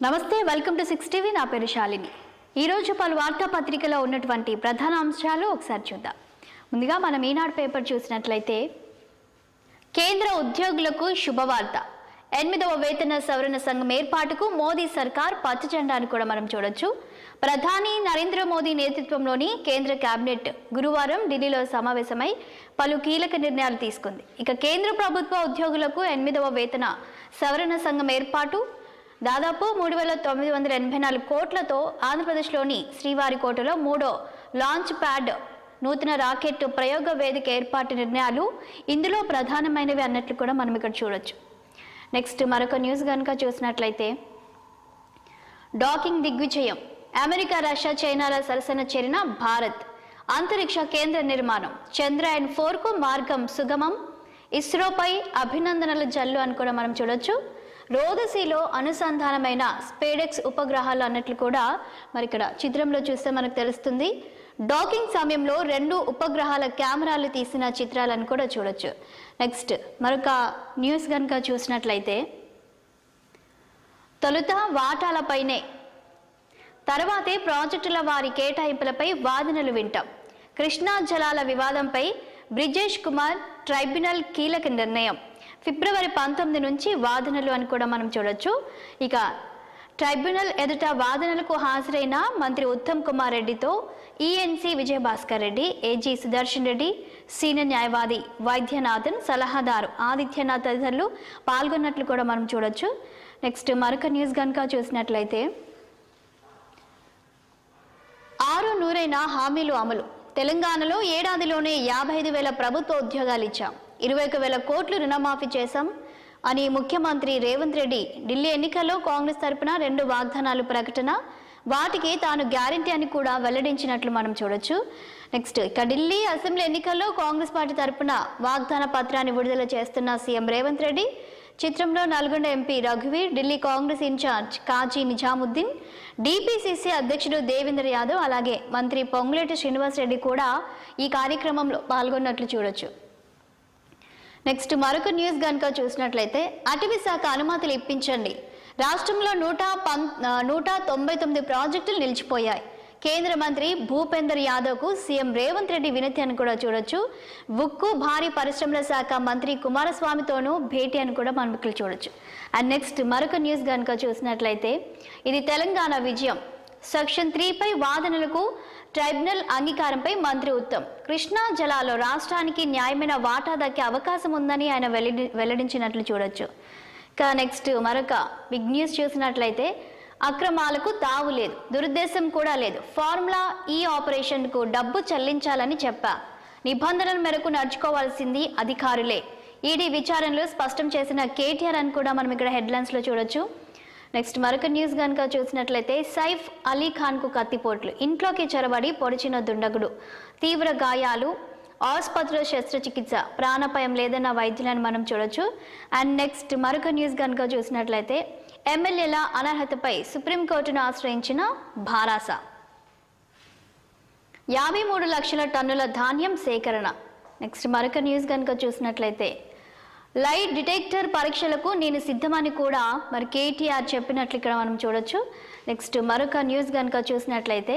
నమస్తే, welcome to 6 TV. నా పేరు శాలిని. ఈరోజు పలు వార్తాపత్రికలో ఉన్నటువంటి ప్రధాన అంశాలు ఒకసారి చూద్దాం. ముందుగా మనం ఈనాడు పేపర్ చూసినట్లయితే కేంద్ర ఉద్యోగులకు శుభవార్త. 8వ వేతన సవరణ సంఘం ఏర్పాటుకు మోదీ సర్కార్ పచ్చజెండా అని కూడా మనం చూడొచ్చు. ప్రధాని నరేంద్ర మోదీ నేతృత్వంలోని కేంద్ర కేబినెట్ గురువారం ఢిల్లీలో సమావేశమై పలు కీలక నిర్ణయాలు తీసుకుంది. ఇక కేంద్ర ప్రభుత్వ ఉద్యోగులకు 8వ వేతన సవరణ సంఘం ఏర్పాటు దాదాపు 3,984 కోట్లతో ఆంధ్రప్రదేశ్లోని శ్రీవారికోటలో 3వ లాంచ్ ప్యాడ్ నూతన రాకెట్ ప్రయోగ వేదిక ఏర్పాటు నిర్ణయాలు ఇందులో ప్రధానమైనవి అన్నట్లు కూడా మనం ఇక్కడ చూడొచ్చు. నెక్స్ట్ మరొక న్యూస్ కనుక చూసినట్లయితే డాకింగ్ దిగ్విజయం. అమెరికా, రష్యా, చైనాల సరసన చేరిన భారత్. అంతరిక్ష కేంద్ర నిర్మాణం. చంద్రయాన్ 4కు మార్గం సుగమం. ఇస్రోపై అభినందనల జల్లు అని కూడా మనం చూడొచ్చు. రోదసీలో అనుసంధానమైన స్పేడెక్స్ ఉపగ్రహాలు అన్నట్లు కూడా మరి ఇక్కడ చిత్రంలో చూస్తే మనకు తెలుస్తుంది. డాకింగ్ సమయంలో 2 ఉపగ్రహాల కెమెరాలు తీసిన చిత్రాలను కూడా చూడొచ్చు. నెక్స్ట్ మరొక న్యూస్ కనుక చూసినట్లయితే తొలుత వాటాలపైనే తర్వాతే ప్రాజెక్టుల వారి కేటాయింపులపై వాదనలు వింటాం. కృష్ణా జలాల వివాదంపై బ్రిజేష్ కుమార్ ట్రైబ్యునల్ కీలక నిర్ణయం. ఫిబ్రవరి 19 నుంచి వాదనలు అని కూడా మనం చూడొచ్చు. ఇక ట్రైబ్యునల్ ఎదుట వాదనలకు హాజరైన మంత్రి ఉత్తమ్ కుమార్ రెడ్డితో ENC Vijayabhaskar Reddy, AG Sudarshan Reddy, senior న్యాయవాది వైద్యనాథన్, సలహాదారు ఆదిత్యనాథ్ తదితరులు పాల్గొన్నట్లు కూడా మనం చూడొచ్చు. నెక్స్ట్ మరొక న్యూస్ కనుక చూసినట్లయితే 6 హామీలు అమలు. తెలంగాణలో ఏడాదిలోనే 55,000 ప్రభుత్వ ఉద్యోగాలు ఇచ్చాం. 21,000 కోట్లు రుణమాఫీ చేశాం అని ముఖ్యమంత్రి రేవంత్ రెడ్డి ఢిల్లీ ఎన్నికల్లో కాంగ్రెస్ తరపున 2 వాగ్దానాలు ప్రకటన. వాటికి తాను గ్యారంటీ అని కూడా వెల్లడించినట్లు మనం చూడొచ్చు. నెక్స్ట్ ఇక ఢిల్లీ అసెంబ్లీ ఎన్నికల్లో కాంగ్రెస్ పార్టీ తరపున వాగ్దాన పత్రాన్ని విడుదల చేస్తున్న సీఎం రేవంత్ రెడ్డి. చిత్రంలో నల్గొండ ఎంపీ రఘువీర్, ఢిల్లీ కాంగ్రెస్ ఇన్ఛార్జ్ కాజీ నిజాముద్దీన్, డిపిసిసి అధ్యక్షుడు దేవేంద్ర యాదవ్, అలాగే మంత్రి పొంగులేటి శ్రీనివాసరెడ్డి కూడా ఈ కార్యక్రమంలో పాల్గొన్నట్లు చూడొచ్చు. నెక్స్ట్ మరొక న్యూస్ కనుక చూసినట్లయితే అటవీ శాఖ అనుమతులు ఇప్పించండి. రాష్ట్రంలో 199 ప్రాజెక్టులు నిలిచిపోయాయి. కేంద్ర మంత్రి భూపేందర్ యాదవ్కు సీఎం రేవంత్ రెడ్డి వినతి అని కూడా చూడొచ్చు. ఉక్కు, భారీ పరిశ్రమల శాఖ మంత్రి కుమారస్వామితోనూ భేటీ అని కూడా మనం ఇక్కడ చూడొచ్చు. అండ్ నెక్స్ట్ మరొక న్యూస్ కనుక చూసినట్లయితే ఇది తెలంగాణ విజయం. సెక్షన్ 3పై వాదనలకు ట్రైబ్యునల్ అంగీకారంపై మంత్రి ఉత్తమ్. కృష్ణా జలాల్లో రాష్ట్రానికి న్యాయమైన వాటా దక్కే అవకాశం ఉందని ఆయన వెల్లడించినట్లు చూడొచ్చు. ఇక నెక్స్ట్ మరొక బిగ్ న్యూస్ చూసినట్లయితే అక్రమాలకు తావు లేదు, దురుద్దేశం కూడా లేదు. ఫార్ములా ఈ ఆపరేషన్కు డబ్బు చెల్లించాలని చెప్పా. నిబంధనల మేరకు నడుచుకోవాల్సింది అధికారులే. ఈడీ విచారణలో స్పష్టం చేసిన కేటీఆర్ అని కూడా మనం ఇక్కడ హెడ్లైన్స్లో చూడొచ్చు. నెక్స్ట్ మరొక న్యూస్ కనుక చూసినట్లయితే సైఫ్ అలీ ఖాన్కు కత్తిపోట్లు. ఇంట్లోకి చొరబడి పొడిచిన దుండగుడు, తీవ్ర గాయాలు, ఆసుపత్రిలో శస్త్రచికిత్స, ప్రాణాపాయం లేదన్న వైద్యులను మనం చూడొచ్చు. అండ్ నెక్స్ట్ మరొక న్యూస్ కనుక చూసినట్లయితే ఎమ్మెల్యేల అనర్హతపై సుప్రీంకోర్టును ఆశ్రయించిన భారాస. 53 లక్షల టన్నుల ధాన్యం సేకరణ. నెక్స్ట్ మరొక న్యూస్ కనుక చూసినట్లయితే లైట్ డిటెక్టర్ పరీక్షలకు నేను సిద్ధమని కూడా మరి కేటీఆర్ చెప్పినట్లు ఇక్కడ మనం చూడొచ్చు. నెక్స్ట్ మరొక న్యూస్ కనుక చూసినట్లయితే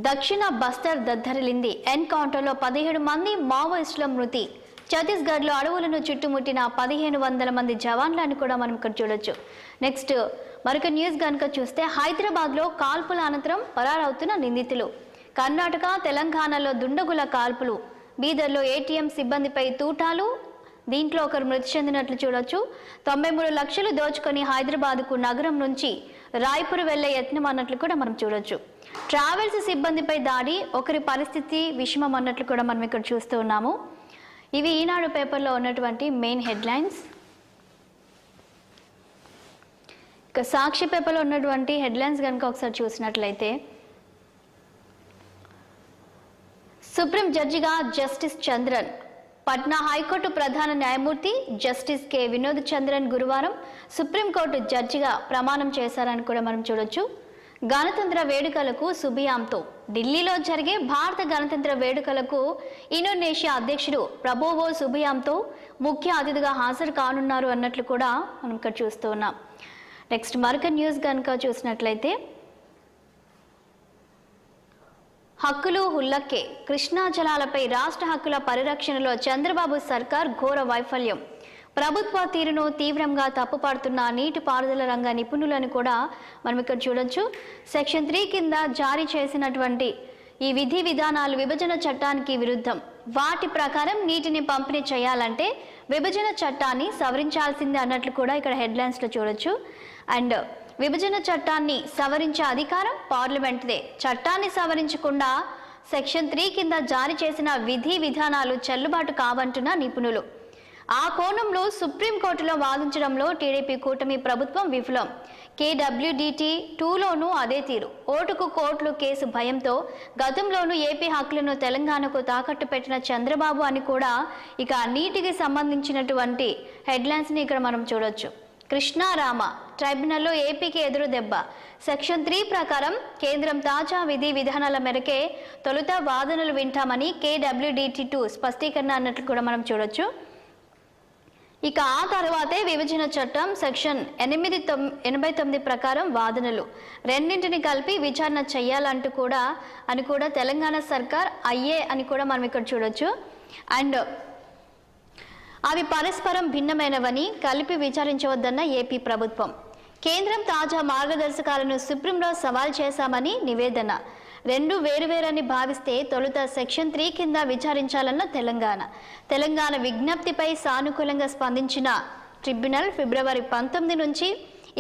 దక్షిణ బస్తర్ దద్దరిల్లింది. ఎన్కౌంటర్లో 17 మంది మావోయిస్టుల మృతి. ఛత్తీస్గఢ్లో అడవులను చుట్టుముట్టిన 1,500 మంది జవాన్లను కూడా మనం ఇక్కడ చూడొచ్చు. నెక్స్ట్ మరొక న్యూస్ కనుక చూస్తే హైదరాబాద్లో కాల్పుల అనంతరం పరారవుతున్న నిందితులు. కర్ణాటక, తెలంగాణలో దుండగుల కాల్పులు. బీదర్లో ఏటీఎం సిబ్బందిపై తూటాలు. దీంట్లో ఒకరు మృతి చెందినట్లు చూడొచ్చు. 93 లక్షలు దోచుకొని హైదరాబాద్కు నగరం నుంచి రాయ్పూర్ వెళ్లే యత్నం అన్నట్లు కూడా మనం చూడొచ్చు. ట్రావెల్స్ సిబ్బందిపై దాడి, ఒకరి పరిస్థితి విషమం అన్నట్లు కూడా మనం ఇక్కడ చూస్తూ ఉన్నాము. ఇవి ఈనాడు పేపర్లో ఉన్నటువంటి మెయిన్ హెడ్లైన్స్. ఇక సాక్షి పేపర్లో ఉన్నటువంటి హెడ్లైన్స్ కనుక ఒకసారి చూసినట్లయితే సుప్రీం జడ్జిగా జస్టిస్ చంద్రన్. పట్నా హైకోర్టు ప్రధాన న్యాయమూర్తి జస్టిస్ కె వినోద్ చంద్రన్ గురువారం సుప్రీంకోర్టు జడ్జిగా ప్రమాణం చేశారని కూడా మనం చూడొచ్చు. గణతంత్ర వేడుకలకు సుబియాంతో. ఢిల్లీలో జరిగే భారత గణతంత్ర వేడుకలకు ఇండోనేషియా అధ్యక్షుడు ప్రబోవో సుబియాంతో ముఖ్య అతిథిగా హాజరు కానున్నారు అన్నట్లు కూడా మనం ఇక్కడ చూస్తూ ఉన్నాం. నెక్స్ట్ మరొక న్యూస్ కనుక చూసినట్లయితే హక్కులు హుల్లక్కే కృష్ణా జలాలపై రాష్ట్ర హక్కుల పరిరక్షణలో చంద్రబాబు సర్కార్ ఘోర వైఫల్యం. ప్రభుత్వ తీరును తీవ్రంగా తప్పుపడుతున్న నీటిపారుదల రంగ నిపుణులను కూడా మనం ఇక్కడ చూడొచ్చు. సెక్షన్ 3 కింద జారీ చేసినటువంటి ఈ విధి విధానాలు విభజన చట్టానికి విరుద్ధం. వాటి ప్రకారం నీటిని పంపిణీ చేయాలంటే విభజన చట్టాన్ని సవరించాల్సిందే అన్నట్లు కూడా ఇక్కడ హెడ్లైన్స్లో చూడొచ్చు. అండ్ విభజన చట్టాన్ని సవరించే అధికారం పార్లమెంట్దే. చట్టాన్ని సవరించకుండా సెక్షన్ 3 కింద జారీ చేసిన విధి విధానాలు చెల్లుబాటు కావంటున్న నిపుణులు. ఆ కోణంలో సుప్రీంకోర్టులో వాదించడంలో టీడీపీ కూటమి ప్రభుత్వం విఫలం. KWDT 2లోనూ అదే తీరు. ఓటుకు కోట్లు కేసు భయంతో గతంలోనూ ఏపీ హక్కులను తెలంగాణకు తాకట్టు పెట్టిన చంద్రబాబు అని కూడా ఇక నీటికి సంబంధించినటువంటి హెడ్లైన్స్ని ఇక్కడ మనం చూడొచ్చు. కృష్ణారామ ట్రైబ్యునల్లో ఏపీకి ఎదురు దెబ్బ. సెక్షన్ 3 ప్రకారం కేంద్రం తాజా విధి విధానాల మేరకే తొలుత వాదనలు వింటామని KWDT 2 స్పష్టీకరణ అన్నట్లు కూడా మనం చూడొచ్చు. ఇక ఆ తర్వాతే విభజన చట్టం సెక్షన్ 89 ప్రకారం వాదనలు రెండింటిని కలిపి విచారణ చేయాలంటూ కూడా తెలంగాణ సర్కార్ అయ్యే అని కూడా మనం ఇక్కడ చూడొచ్చు. అండ్ అవి పరస్పరం భిన్నమైనవని కలిపి విచారించవద్దన్న ఏపీ ప్రభుత్వం. కేంద్రం తాజా మార్గదర్శకాలను సుప్రీంలో సవాల్ చేశామని నివేదన. రెండు వేరువేరని భావిస్తే తొలుత సెక్షన్ 3 కింద విచారించాలన్న తెలంగాణ విజ్ఞప్తిపై సానుకూలంగా స్పందించిన ట్రిబ్యునల్ ఫిబ్రవరి 19 నుంచి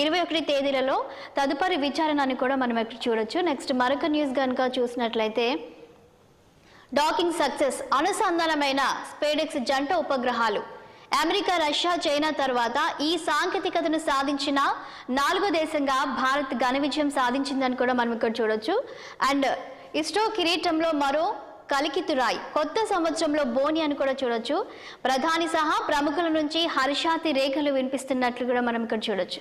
21 తేదీలలో తదుపరి విచారణ అని కూడా మనం ఇక్కడ చూడొచ్చు. నెక్స్ట్ మరొక న్యూస్ కనుక చూసినట్లయితే డాకింగ్ సక్సెస్. అనుసంధానమైన స్పేడెక్స్ జంట ఉపగ్రహాలు. అమెరికా, రష్యా, చైనా తర్వాత ఈ సాంకేతికతను సాధించిన 4వ దేశంగా భారత్ ఘన విజయం సాధించిందని కూడా మనం ఇక్కడ చూడొచ్చు. అండ్ ఇస్రో కిరీటంలో మరో కలికితురాయ్. కొత్త సంవత్సరంలో బోని అని కూడా చూడొచ్చు. ప్రధాని సహా ప్రముఖుల నుంచి హర్షాతి రేఖలు వినిపిస్తున్నట్లు కూడా మనం ఇక్కడ చూడొచ్చు.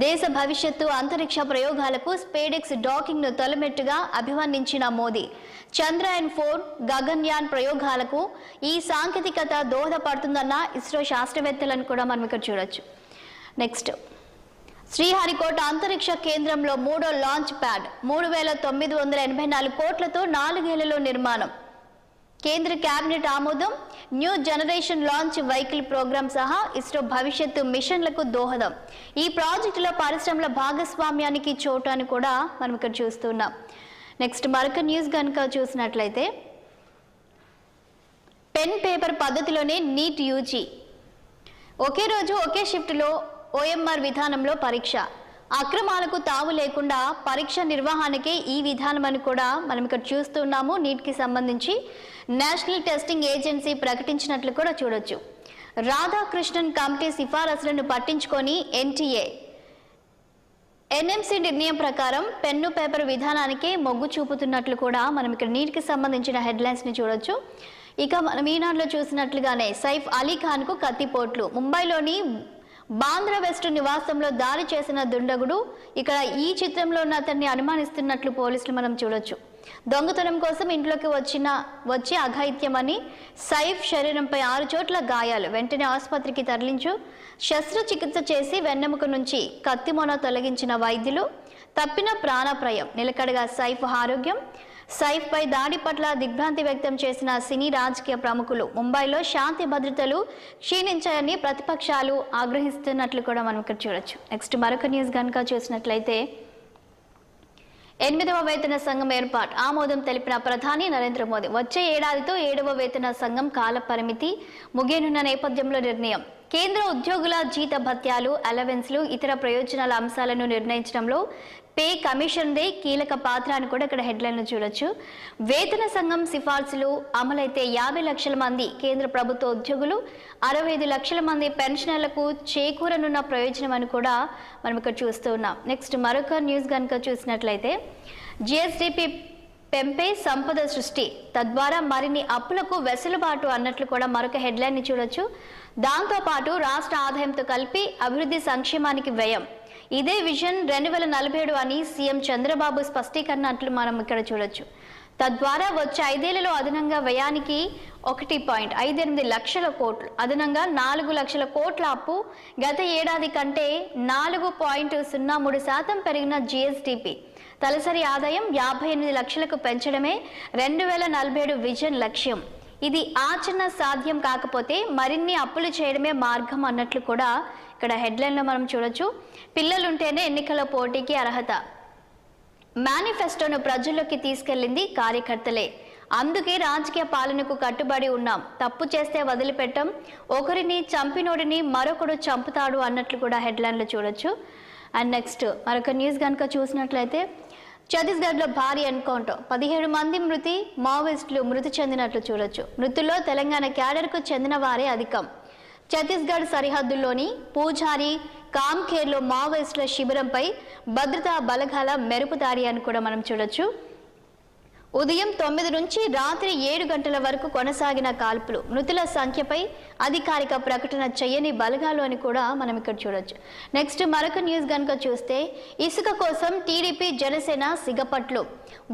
దేశ భవిష్యత్తు అంతరిక్ష ప్రయోగాలకు స్పేడెక్స్ డాకింగ్ ను తొలిమెట్టుగా అభివర్ణించిన మోదీ. చంద్రయాన్ 4 గగన్యాన్ ప్రయోగాలకు ఈ సాంకేతికత దోహదపడుతుందన్న ఇస్రో శాస్త్రవేత్తలను కూడా మనం ఇక్కడ చూడొచ్చు. నెక్స్ట్ శ్రీహరికోట అంతరిక్ష కేంద్రంలో 3వ లాంచ్ ప్యాడ్. 3,984 కోట్లతో 4 ఏళ్లలో నిర్మాణం. కేంద్ర కేబినెట్ ఆమోదం. New generation launch vehicle programme సహా ఇస్రో భవిష్యత్తు మిషన్లకు దోహదం. ఈ ప్రాజెక్టులో పరిశ్రమల భాగస్వామ్యానికి చోటు అని కూడా మనం ఇక్కడ చూస్తున్నాం. నెక్స్ట్ మరొక న్యూస్ కనుక చూసినట్లయితే పెన్ పేపర్ పద్ధతిలోనే నీట్ యూజీ. ఒకే రోజు ఒకే షిఫ్ట్లో OMR విధానంలో పరీక్ష. అక్రమాలకు తావు లేకుండా పరీక్ష నిర్వహణకే ఈ విధానం అని కూడా మనం ఇక్కడ చూస్తున్నాము. నీట్కి సంబంధించి నేషనల్ టెస్టింగ్ ఏజెన్సీ ప్రకటించినట్లు కూడా చూడొచ్చు. రాధాకృష్ణన్ కమిటీ సిఫారసులను పట్టించుకొని NTA NMC నిర్ణయం ప్రకారం పెన్ను పేపర్ విధానానికి మొగ్గు చూపుతున్నట్లు కూడా మనం ఇక్కడ నీట్కి సంబంధించిన హెడ్లైన్స్ని చూడొచ్చు. ఇక మనం ఈనాడులో చూసినట్లుగానే సైఫ్ అలీ ఖాన్కు కత్తిపోట్లు. ముంబైలోని బాంద్రా వెస్ట్ నివాసంలో దాడి చేసిన దుండగుడు. ఇక్కడ ఈ చిత్రంలో ఉన్న అతన్ని అనుమానిస్తున్నట్లు పోలీసులు మనం చూడొచ్చు. దొంగతనం కోసం ఇంట్లోకి వచ్చి అఘాయిత్యమని సైఫ్ శరీరంపై 6 చోట్ల గాయాలు. వెంటనే ఆసుపత్రికి తరలించు. శస్త్రచికిత్స చేసి వెన్నెముక నుంచి కత్తిమొన తొలగించిన వైద్యులు. తప్పిన ప్రాణాప్రాయం. నిలకడగా సైఫ్ ఆరోగ్యం. సైఫ్ పై దాడి పట్ల దిగ్భ్రాంతి వ్యక్తం చేసిన సినీ రాజకీయ ప్రముఖులు. ముంబైలో శాంతి భద్రతలు క్షీణించాయని ప్రతిపక్షాలు ఆగ్రహిస్తున్నట్లు కూడా మనం ఇక్కడ చూడొచ్చు. నెక్స్ట్ మరొక న్యూస్ కనుక చూసినట్లయితే 8వ వేతన సంఘం ఏర్పాటు. ఆమోదం తెలిపిన ప్రధాని నరేంద్ర మోదీ. వచ్చే ఏడాదితో 7వ వేతన సంఘం కాల పరిమితి ముగియనున్న నేపథ్యంలో నిర్ణయం. కేంద్ర ఉద్యోగుల జీత భత్యాలు, అలవెన్స్లు, ఇతర ప్రయోజనాల అంశాలను నిర్ణయించడంలో పే కమిషన్దే కీలక పాత్ర అని కూడా ఇక్కడ హెడ్లైన్లు చూడొచ్చు. వేతన సంఘం సిఫార్సులు అమలైతే 50 లక్షల మంది కేంద్ర ప్రభుత్వ ఉద్యోగులు, 65 లక్షల మంది పెన్షనర్లకు చేకూరనున్న ప్రయోజనం అని కూడా మనం ఇక్కడ చూస్తూ ఉన్నాం. నెక్స్ట్ మరొక న్యూస్ కనుక చూసినట్లయితే GSDP పెంపే సంపద సృష్టి, తద్వారా మరిన్ని అప్పులకు వెసులుబాటు అన్నట్లు కూడా మరొక హెడ్లైన్ని చూడొచ్చు. దాంతోపాటు రాష్ట్ర ఆదాయంతో కలిపి అభివృద్ధి సంక్షేమానికి వ్యయం. ఇదే విజన్ 2047 అని సీఎం చంద్రబాబు స్పష్టీకరణ అట్లు మనం ఇక్కడ చూడొచ్చు. తద్వారా వచ్చే 5 ఏళ్లలో అదనంగా వ్యయానికి 1.58 లక్షల కోట్లు, అదనంగా 4 లక్షల కోట్ల అప్పు, గత ఏడాది కంటే 4.03% పెరిగిన జీఎస్డీపీ, తలసరి ఆదాయం 58 లక్షలకు పెంచడమే 2047 విజన్ లక్ష్యం. ఇది ఆచరణ సాధ్యం కాకపోతే మరిన్ని అప్పులు చేయడమే మార్గం అన్నట్లు కూడా ఇక్కడ హెడ్లైన్లో మనం చూడొచ్చు. పిల్లలుంటేనే ఎన్నికల పోటీకి అర్హత. మేనిఫెస్టోను ప్రజల్లోకి తీసుకెళ్లింది కార్యకర్తలే. అందుకే రాజకీయ పాలనకు కట్టుబడి ఉన్నాం. తప్పు చేస్తే వదిలిపెట్టం. ఒకరిని చంపినోడిని మరొకడు చంపుతాడు అన్నట్లు కూడా హెడ్లైన్లో చూడొచ్చు. అండ్ నెక్స్ట్ మరొక న్యూస్ కనుక చూసినట్లయితే, ఛత్తీస్గఢ్లో భారీ ఎన్కౌంటర్, 17 మంది మావోయిస్టులు మృతి చెందినట్లు చూడొచ్చు. మృతుల్లో తెలంగాణ క్యాడర్కు చెందిన వారే అధికం. ఛత్తీస్గఢ్ సరిహద్దుల్లోని పూజారి కామ్ఖేర్లో మావోయిస్టుల శిబిరంపై భద్రతా బలగాల మెరుపుదాడి అని కూడా మనం చూడొచ్చు. ఉదయం 9 నుంచి రాత్రి 7 గంటల వరకు కొనసాగిన కాల్పులు. మృతుల సంఖ్యపై అధికారిక ప్రకటన చేయని బలగాలు అని కూడా మనం ఇక్కడ చూడొచ్చు. నెక్స్ట్ మరొక న్యూస్ కనుక చూస్తే, ఇసుక కోసం టీడీపీ జనసేన సిగపట్లు.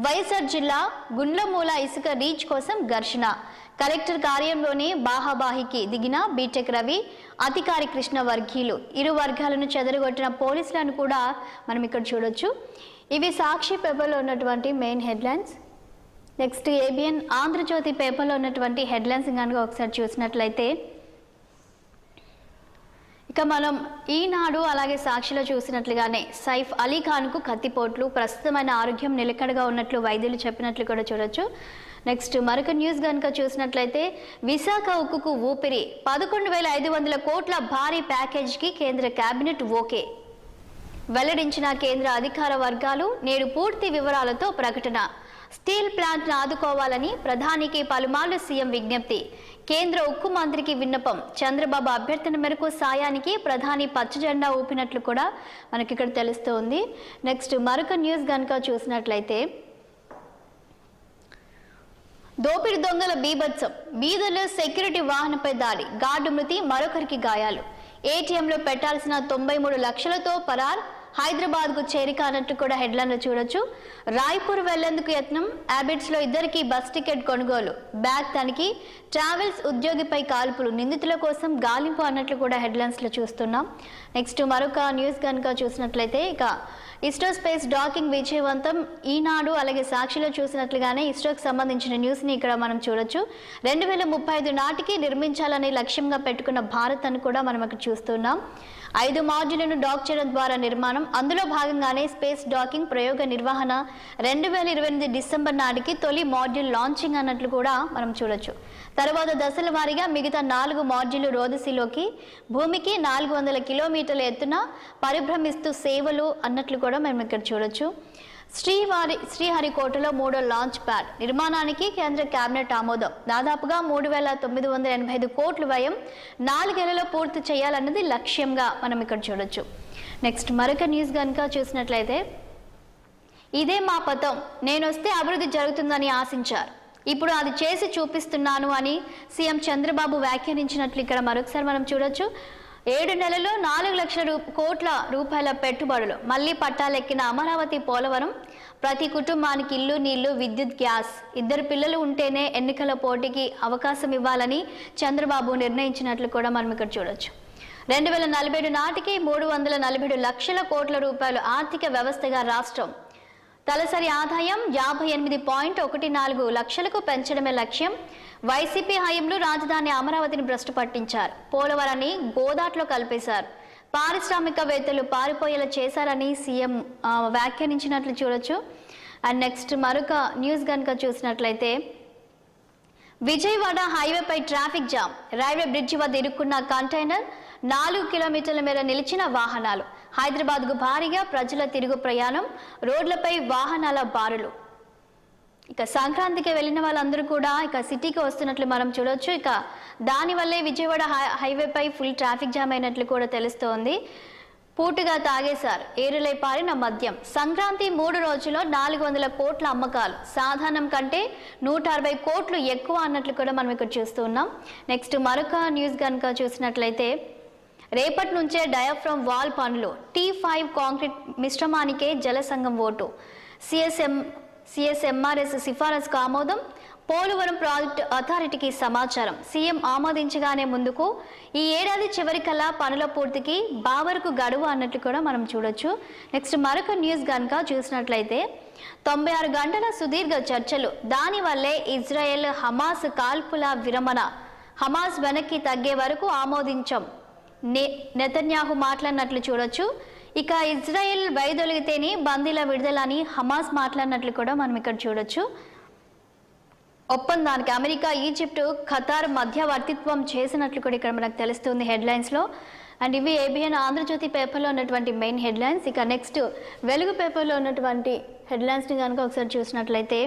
వైఎస్ఆర్ జిల్లా గుండ్లమూల ఇసుక రీచ్ కోసం ఘర్షణ. కలెక్టర్ కార్యంలోని బాహాబాహికి దిగిన బీటెక్ రవి, అధికారి కృష్ణ వర్గీయులు. ఇరు వర్గాలను చెదరగొట్టిన పోలీసులను కూడా మనం ఇక్కడ చూడొచ్చు. ఇవి సాక్షి పేపర్లో ఉన్నటువంటి main headlines. Next ABN Andhrajyothy పేపర్లో ఉన్నటువంటి హెడ్లైన్స్ కనుక ఒకసారి చూసినట్లయితే, ఇక మనం ఈనాడు అలాగే సాక్షిలో చూసినట్లుగానే సైఫ్ అలీ ఖాన్కు కత్తిపోట్లు, ప్రస్తుతమైన ఆరోగ్యం నిలకడగా ఉన్నట్లు వైద్యులు చెప్పినట్లు కూడా చూడొచ్చు. నెక్స్ట్ మరొక న్యూస్ కనుక చూసినట్లయితే, విశాఖ ఉక్కుకు ఊపిరి, 11,500 కోట్ల భారీ ప్యాకేజీకి కేంద్ర కేబినెట్ ఓకే వెల్లడించిన కేంద్ర అధికార వర్గాలు. నేడు పూర్తి వివరాలతో ప్రకటన. స్టీల్ ప్లాంట్ను ఆదుకోవాలని ప్రధానికి పలుమార్లు సీఎం విజ్ఞప్తి. కేంద్ర ఉక్కు మంత్రికి విన్నపం. చంద్రబాబు అభ్యర్థన మేరకు సాయానికి ప్రధాని పచ్చజెండా ఊపినట్లు కూడా మనకి ఇక్కడ తెలుస్తోంది. నెక్స్ట్ మరొక న్యూస్ కనుక చూసినట్లయితే, దోపిడి దొంగల బీభత్సం, బీదర్లో సెక్యూరిటీ వాహనంపై దాడి, గార్డు మృతి, మరొకరికి గాయాలు. ఏటీఎంలో పెట్టాల్సిన 93 లక్షలతో పరార్, హైదరాబాద్కు చేరిక అన్నట్టు కూడా హెడ్లైన్లో చూడొచ్చు. రాయ్పూర్ వెళ్లేందుకు యత్నం, హ్యాబిట్స్లో ఇద్దరికి బస్ టికెట్ కొనుగోలు, బ్యాగ్ తనిఖీ, ట్రావెల్స్ ఉద్యోగిపై కాల్పులు, నిందితుల కోసం గాలింపు అన్నట్లు కూడా హెడ్లైన్స్లో చూస్తున్నాం. నెక్స్ట్ మరొక న్యూస్ కనుక చూసినట్లయితే, ఇక ఇస్రో స్పేస్ డాకింగ్ విజయవంతం. ఈనాడు అలాగే సాక్షిలో చూసినట్లుగానే ఇస్రోకి సంబంధించిన న్యూస్ని ఇక్కడ మనం చూడొచ్చు. 2035 నాటికి నిర్మించాలని లక్ష్యంగా పెట్టుకున్న భారత్ అని కూడా మనం ఇక్కడ చూస్తున్నాం. 5 మాడ్యూళ్లను డాక్ చేయడం ద్వారా నిర్మాణం. అందులో భాగంగానే స్పేస్ డాకింగ్ ప్రయోగ నిర్వహణ 2028 డిసెంబర్ నాటికి తొలి మాడ్యూల్ లాంచింగ్ అన్నట్లు కూడా మనం చూడొచ్చు. తర్వాత దశల వారీగా మిగతా 4 మాడ్యూళ్లు రోదసిలోకి, భూమికి 400 కిలోమీటర్ల ఎత్తున పరిభ్రమిస్తూ సేవలు అన్నట్లు కూడా మనం ఇక్కడ చూడొచ్చు. శ్రీహరికోటలో 3వ లాంచ్ ప్యాడ్ నిర్మాణానికి కేంద్ర కేబినెట్ ఆమోదం. దాదాపుగా 3,985 కోట్ల వ్యయం, 4 ఏళ్లలో పూర్తి చేయాలన్నది లక్ష్యంగా మనం ఇక్కడ చూడొచ్చు. నెక్స్ట్ మరొక న్యూస్ కనుక చూసినట్లయితే, ఇదే మా పథం, నేనొస్తే అభివృద్ధి జరుగుతుందని ఆశించారు, ఇప్పుడు అది చేసి చూపిస్తున్నాను అని సీఎం చంద్రబాబు వ్యాఖ్యానించినట్లు ఇక్కడ మరొకసారి మనం చూడొచ్చు. 7 నెలల్లో 4 లక్షల కోట్ల రూపాయల పెట్టుబడులు. మళ్లీ పట్టాలెక్కిన అమరావతి పోలవరం. ప్రతి కుటుంబానికి ఇల్లు, నీళ్లు, విద్యుత్, గ్యాస్. 2 పిల్లలు ఉంటేనే ఎన్నికల పోటీకి అవకాశం ఇవ్వాలని చంద్రబాబు నిర్ణయించినట్లు కూడా మనం ఇక్కడ చూడొచ్చు. 2047 నాటికి 347 లక్షల కోట్ల రూపాయలు ఆర్థిక వ్యవస్థగా రాష్ట్రం. తలసరి ఆదాయం 58.14 లక్షలకు పెంచడమే లక్ష్యం. వైసీపీ హయాంలో రాజధాని అమరావతిని భ్రష్టు పట్టించారు. పోలవరాన్ని గోదాట్లో కలిపేశారు. పారిశ్రామికవేత్తలు పారిపోయేలా చేశారని సీఎం వ్యాఖ్యానించినట్లు చూడొచ్చు. అండ్ నెక్స్ట్ మరొక న్యూస్ కనుక చూసినట్లయితే, విజయవాడ హైవేపై ట్రాఫిక్ జామ్. రైల్వే బ్రిడ్జి వద్ద ఇరుక్కున్న కంటైనర్, 4 కిలోమీటర్ల మేర నిలిచిన వాహనాలు. హైదరాబాద్కు భారీగా ప్రజల తిరుగు ప్రయాణం, రోడ్లపై వాహనాల బారులు. ఇక సంక్రాంతికి వెళ్ళిన వాళ్ళందరూ కూడా ఇక సిటీకి వస్తున్నట్లు మనం చూడొచ్చు. ఇక దానివల్లే విజయవాడ హైవేపై ఫుల్ ట్రాఫిక్ జామ్ అయినట్లు కూడా తెలుస్తోంది. పూటుగా తాగేశారు. ఏరులై పారిన మద్యం. సంక్రాంతి 3 రోజుల్లో 400 కోట్ల అమ్మకాలు. సాధారణం కంటే 160 కోట్లు ఎక్కువ అన్నట్లు కూడా మనం ఇక్కడ చూస్తున్నాం. నెక్స్ట్ మరొక న్యూస్ కనుక చూసినట్లయితే, రేపటి నుంచే డయాఫ్రమ్ వాల్ పనులు. T5 కాంక్రీట్ మిశ్రమానికే జలసంఘం ఓటు. సిఎస్ఎంఆర్ఎస్ సిఫారసుకు ఆమోదం. పోలవరం ప్రాజెక్టు అథారిటీకి సమాచారం. సీఎం ఆమోదించగానే ముందుకు ఈ ఏడాది చివరికల్లా పనుల పూర్తికి బావరకు గడువు అన్నట్లు కూడా మనం చూడొచ్చు. నెక్స్ట్ మరొక న్యూస్ కనుక చూసినట్లయితే 96 గంటల సుదీర్ఘ చర్చలు, దానివల్లే ఇజ్రాయెల్ హమాస్ కాల్పుల విరమణ, హమాస్ వెనక్కి తగ్గే వరకు ఆమోదించాం నెతన్యాహు మాట్లాడినట్లు చూడొచ్చు. ఇక ఇజ్రాయెల్ వైదొలిగితేనే బందీల విడుదల అని హమాస్ మాట్లాడినట్లు కూడా మనం ఇక్కడ చూడొచ్చు. ఒప్పందానికి అమెరికా, ఈజిప్టు, ఖతార్ మధ్యవర్తిత్వం చేసినట్లు కూడా ఇక్కడ మనకు తెలుస్తుంది హెడ్లైన్స్లో. అండ్ ఇవి ఏబిఎన్ ఆంధ్రజ్యోతి పేపర్లో ఉన్నటువంటి మెయిన్ హెడ్లైన్స్. ఇక నెక్స్ట్ వెలుగు పేపర్లో ఉన్నటువంటి హెడ్లైన్స్ని కనుక ఒకసారి చూసినట్లయితే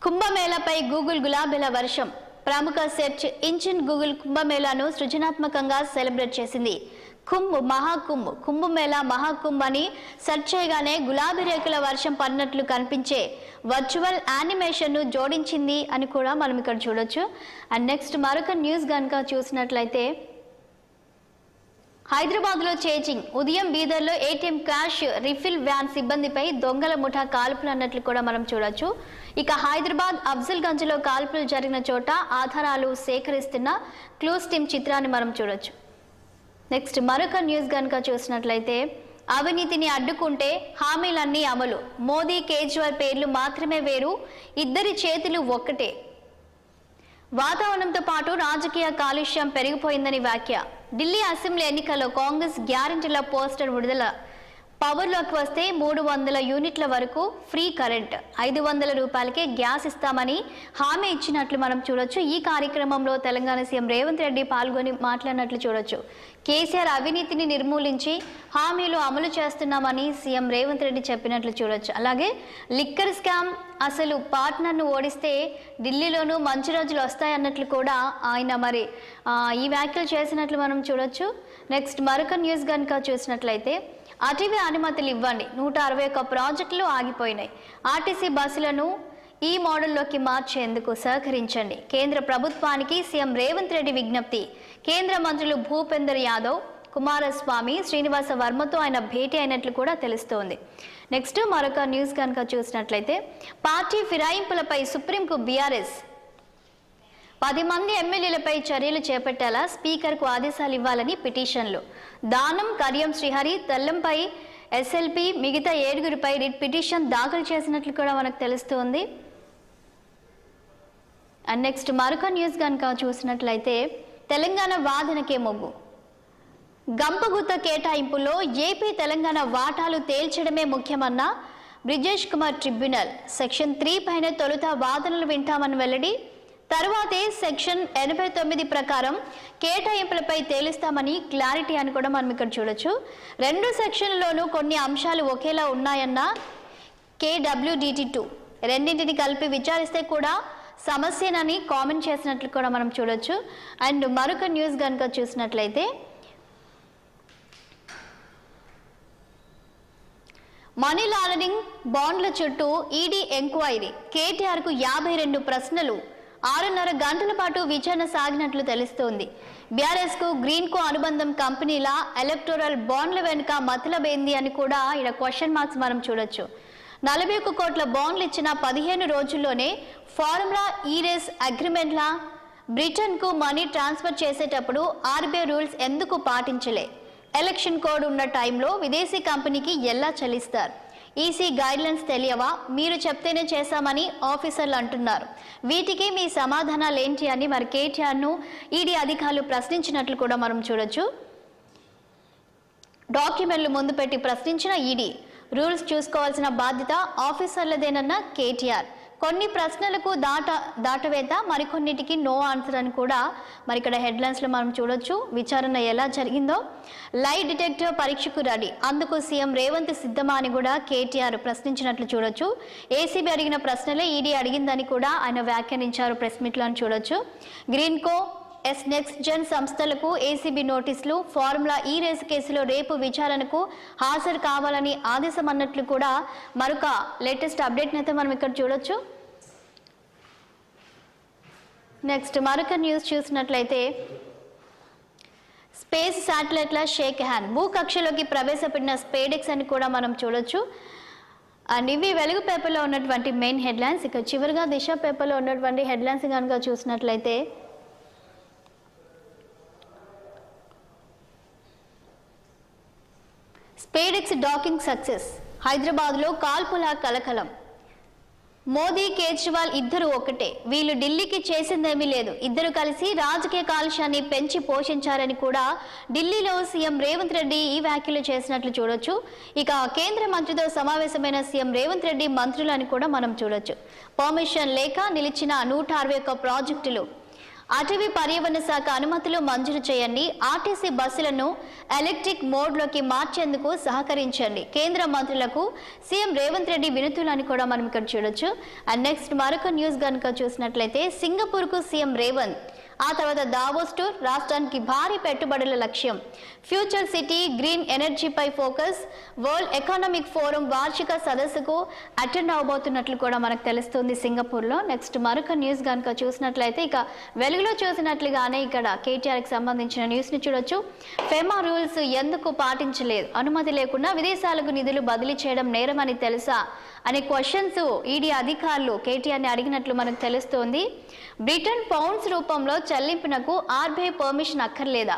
కుంభమేళాపై గూగుల్ గులాబీల వర్షం. ప్రముఖ సెర్చ్ ఇంజిన్ గూగుల్ కుంభమేళాను సృజనాత్మకంగా సెలబ్రేట్ చేసింది. కుంభమేళా మహాకుంభ్ అని సెర్చ్ చేయగానే గులాబీ రేకుల వర్షం పడినట్లు కనిపించే వర్చువల్ యానిమేషన్ను జోడించింది అని కూడా మనం ఇక్కడ చూడొచ్చు. అండ్ నెక్స్ట్ మరొక న్యూస్ కనుక చూసినట్లయితే హైదరాబాద్లో చేజింగ్. ఉదయం బీదర్లో ఏటీఎం క్యాష్ రిఫిల్ వ్యాన్ సిబ్బందిపై దొంగల ముఠా కాల్పులు అన్నట్లు కూడా మనం చూడొచ్చు. ఇక హైదరాబాద్ అఫ్జల్గంజ్లో కాల్పులు జరిగిన చోట ఆధారాలు సేకరిస్తున్న క్లూస్ టీమ్ చిత్రాన్ని మనం చూడొచ్చు. నెక్స్ట్ మరొక న్యూస్ కనుక చూసినట్లయితే అవినీతిని అడ్డుకుంటే హామీలన్నీ అమలు, మోదీ కేజ్రీవాల్ పేర్లు మాత్రమే వేరు, ఇద్దరి చేతులు ఒక్కటే. వాతావరణంతో పాటు రాజకీయ కాలుష్యం పెరిగిపోయిందని వ్యాఖ్య. ఢిల్లీ అసెంబ్లీ ఎన్నికల్లో కాంగ్రెస్ గ్యారంటీల పోస్టర్ విడుదల. పవర్లోకి వస్తే 300 యూనిట్ల వరకు ఫ్రీ కరెంట్, 500 రూపాయలకే గ్యాస్ ఇస్తామని హామీ ఇచ్చినట్లు మనం చూడొచ్చు. ఈ కార్యక్రమంలో తెలంగాణ సీఎం రేవంత్ రెడ్డి పాల్గొని మాట్లాడినట్లు చూడొచ్చు. కేసీఆర్ అవినీతిని నిర్మూలించి హామీలు అమలు చేస్తున్నామని సీఎం రేవంత్ రెడ్డి చెప్పినట్లు చూడొచ్చు. అలాగే లిక్కర్ స్కామ్, అసలు పార్ట్నర్ను ఓడిస్తే ఢిల్లీలోనూ మంచి రోజులు వస్తాయన్నట్లు కూడా ఆయన ఈ వ్యాఖ్యలు చేసినట్లు మనం చూడొచ్చు. నెక్స్ట్ మరొక న్యూస్ కనుక చూసినట్లయితే అటవీ అనుమతులు ఇవ్వండి, 161 ప్రాజెక్టులు ఆగిపోయినాయి. ఆర్టీసీ బస్సులను ఈ మోడల్లోకి మార్చేందుకు సహకరించండి. కేంద్ర ప్రభుత్వానికి సీఎం రేవంత్ రెడ్డి విజ్ఞప్తి. కేంద్ర మంత్రులు భూపేందర్ యాదవ్, కుమారస్వామి, శ్రీనివాస వర్మతో ఆయన భేటీ అయినట్లు కూడా తెలుస్తోంది. నెక్స్ట్ మరొక న్యూస్ కనుక చూసినట్లయితే పార్టీ ఫిరాయింపులపై సుప్రీంకు బీఆర్ఎస్. 10 మంది ఎమ్మెల్యేలపై చర్యలు చేపట్టేలా స్పీకర్కు ఆదేశాలు ఇవ్వాలని పిటిషన్లు. దానం, కడియం శ్రీహరి, తెల్లంపై ఎస్ఎల్పి, మిగతా 7గురిపై రిట్ పిటిషన్ దాఖలు చేసినట్లు కూడా మనకు తెలుస్తోంది. అండ్ నెక్స్ట్ మరొక న్యూస్ కనుక చూసినట్లయితే తెలంగాణ వాదనకే మొగ్గు. గంపగుత్త కేటాయింపుల్లో ఏపీ తెలంగాణ వాటాలు తేల్చడమే ముఖ్యమన్న బ్రిజేష్ కుమార్ ట్రిబ్యునల్. సెక్షన్ 3 పైన తొలుత వాదనలు వింటామని వెల్లడి. తరువాతే సెక్షన్ 89 ప్రకారం కేటాయింపులపై తేలుస్తామని క్లారిటీ అని కూడా మనం ఇక్కడ చూడొచ్చు. 2 సెక్షన్లలోనూ కొన్ని అంశాలు ఒకేలా ఉన్నాయన్న KWDT2. రెండింటిని కలిపి విచారిస్తే కూడా సమస్యనని కామెంట్ చేసినట్లు కూడా మనం చూడొచ్చు. అండ్ మరొక న్యూస్ కనుక చూసినట్లయితే మనీ లాండరింగ్ బాండ్ల చుట్టూ ఈడీ ఎంక్వైరీ. కేటీఆర్కు 52 ప్రశ్నలు, 6.5 గంటల పాటు విచారణ సాగినట్లు తెలుస్తోంది. బీఆర్ఎస్కు గ్రీన్కో అనుబంధం కంపెనీల ఎలక్టోరల్ బాండ్ల వెనుక మతలబేంది అని కూడా ఇక్కడ క్వశ్చన్ మార్క్స్ మనం చూడొచ్చు. 41 కోట్ల బాండ్లు ఇచ్చిన 15 రోజుల్లోనే ఫార్ములా ఈరేస్ అగ్రిమెంట్ల బ్రిటన్కు మనీ ట్రాన్స్ఫర్ చేసేటప్పుడు ఆర్బీఐ రూల్స్ ఎందుకు పాటించలే? ఎలక్షన్ కోడ్ ఉన్న టైంలో విదేశీ కంపెనీకి ఎలా చెల్లిస్తారు? ఈసీ గైడ్లైన్స్ తెలియవా? మీరు చెప్తేనే చేశామని ఆఫీసర్లు అంటున్నారు. వీటికి మీ సమాధానాలు ఏంటి అని మరి కేటీఆర్ను ఈడీ అధికారులు ప్రశ్నించినట్లు కూడా మనం చూడొచ్చు. డాక్యుమెంట్లు ముందు పెట్టి ప్రశ్నించిన ఈడీ. రూల్స్ చూసుకోవాల్సిన బాధ్యత ఆఫీసర్లదేనన్న కేటీఆర్. కొన్ని ప్రశ్నలకు దాటవేత, మరికొన్నిటికి నో ఆన్సర్ అని కూడా మరి ఇక్కడ హెడ్లైన్స్లో మనం చూడొచ్చు. విచారణ ఎలా జరిగిందో. లై డిటెక్టర్ పరీక్షకు రెడీ, అందుకు సీఎం రేవంత్ సిద్ధమా అని కూడా కేటీఆర్ ప్రశ్నించినట్లు చూడొచ్చు. ఏసీబీ అడిగిన ప్రశ్నలే ఈడీ అడిగిందని కూడా ఆయన వ్యాఖ్యానించారు ప్రెస్ మీట్లో అని చూడొచ్చు. గ్రీన్కో, నెక్స్ట్ జెన్ సంస్థలకు ఏసీబీ నోటీసులు. ఫార్ములా ఈ రేసు కేసులో రేపు విచారణకు హాజరు కావాలని ఆదేశం అన్నట్లు కూడా మరొక లేటెస్ట్ అప్డేట్ని అయితే మనం ఇక్కడ చూడొచ్చు. నెక్స్ట్ మరొక న్యూస్ చూసినట్లయితే స్పేస్ శాటిలైట్ల షేక్ హ్యాండ్. భూకక్షలోకి ప్రవేశపెట్టిన స్పేడెక్స్ అని కూడా మనం చూడొచ్చు. అండ్ ఇవి వెలుగు పేపర్లో ఉన్నటువంటి మెయిన్ హెడ్లైన్స్. ఇక చివరిగా దిశ పేపర్లో ఉన్నటువంటి హెడ్లైన్స్ కనుక చూసినట్లయితే, స్పేడెక్స్ డాకింగ్ సక్సెస్, హైదరాబాద్లో కాల్పుల కలకలం. మోదీ కేజ్రీవాల్ ఇద్దరు ఒకటే, వీళ్ళు ఢిల్లీకి చేసిందేమీ లేదు, ఇద్దరు కలిసి రాజకీయ కాలుష్యాన్ని పెంచి పోషించారని కూడా ఢిల్లీలో సీఎం రేవంత్ రెడ్డి ఈ వ్యాఖ్యలు చేసినట్లు చూడొచ్చు. ఇక కేంద్ర మంత్రితో సమావేశమైన సీఎం రేవంత్ రెడ్డి మంత్రులని కూడా మనం చూడొచ్చు. పర్మిషన్ లేక నిలిచిన 161 ప్రాజెక్టులు, అటవీ పర్యావరణ శాఖ అనుమతులు మంజూరు చేయండి, ఆర్టీసీ బస్సులను ఎలక్ట్రిక్ మోడ్లోకి మార్చేందుకు సహకరించండి, కేంద్ర మంత్రులకు సీఎం రేవంత్ రెడ్డి వినతులని కూడా మనం ఇక్కడ చూడొచ్చు. అండ్ నెక్స్ట్ మరొక న్యూస్ కనుక చూసినట్లయితే, సింగపూర్కు సీఎం రేవంత్, ఆ తర్వాత దావోస్ టూర్, రాష్ట్రానికి భారీ పెట్టుబడుల లక్ష్యం, ఫ్యూచర్ సిటీ, గ్రీన్ ఎనర్జీపై ఫోకస్, వరల్డ్ ఎకనామిక్ ఫోరం వార్షిక సదస్సుకు అటెండ్ అవబోతున్నట్లు కూడా మనకు తెలుస్తుంది సింగపూర్లో. నెక్స్ట్ మరొక న్యూస్ కనుక చూసినట్లయితే, ఇక వెలుగులో చూసినట్లుగానే ఇక్కడ కేటీఆర్కి సంబంధించిన న్యూస్ని చూడొచ్చు. ఫెమా రూల్స్ ఎందుకు పాటించలేదు, అనుమతి లేకుండా విదేశాలకు నిధులు బదిలీ చేయడం నేరమని తెలుసా అనే క్వశ్చన్స్ ఈడీ అధికారులు కేటీఆర్ని అడిగినట్లు మనకు తెలుస్తోంది. బ్రిటన్ పౌండ్స్ రూపంలో చెల్లింపునకు ఆర్బీఐ పర్మిషన్ అక్కర్లేదా,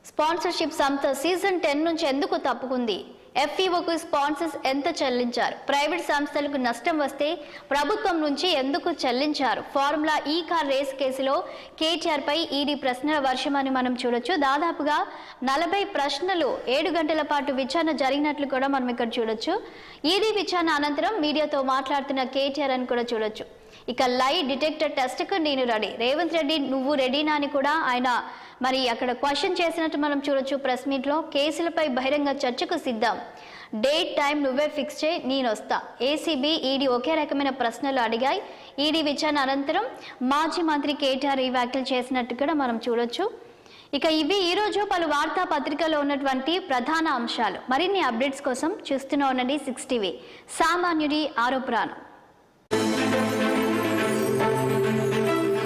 స్పాన్సర్షిప్ సంస్థ సీజన్ 10 నుంచి ఎందుకు తప్పుకుంది, ఎఫ్ఈఓకు స్పాన్సర్స్ ఎంత చెల్లించారు, ప్రైవేట్ సంస్థలకు నష్టం వస్తే ప్రభుత్వం నుంచి ఎందుకు చెల్లించారు, ఫార్ములా ఈ కార్ రేస్ కేసులో కేటీఆర్ పై ఈడీ ప్రశ్నల వర్షం అని మనం చూడొచ్చు. దాదాపుగా 40 ప్రశ్నలు 7 గంటల పాటు విచారణ జరిగినట్లు కూడా మనం ఇక్కడ చూడొచ్చు. ఈడీ విచారణ అనంతరం మీడియాతో మాట్లాడుతున్న కేటీఆర్ అని కూడా చూడొచ్చు. ఇక లై డిటెక్టర్ టెస్ట్కు నేను రెడీ, రేవంత్ రెడ్డి నువ్వు రెడీనా అని కూడా ఆయన మరి అక్కడ క్వశ్చన్ చేసినట్టు మనం చూడొచ్చు ప్రెస్ మీట్లో. కేసులపై బహిరంగ చర్చకు సిద్ధం, డేట్ టైం నువ్వే ఫిక్స్ చేయి, నేను వస్తా, ఏసీబీ ఈడీ ఒకే రకమైన ప్రశ్నలు అడిగాయి. ఈడీ విచారణ అనంతరం మాజీ మంత్రి కేటీఆర్ ఈ వ్యాఖ్యలు చేసినట్టు కూడా మనం చూడొచ్చు. ఇక ఇవి ఈరోజు పలు వార్తా పత్రికల్లో ఉన్నటువంటి ప్రధాన అంశాలు. మరిన్ని అప్డేట్స్ కోసం చూస్తూనే ఉండండి 6 టీవీ, సామాన్యుడి ఆరో ప్రాణం.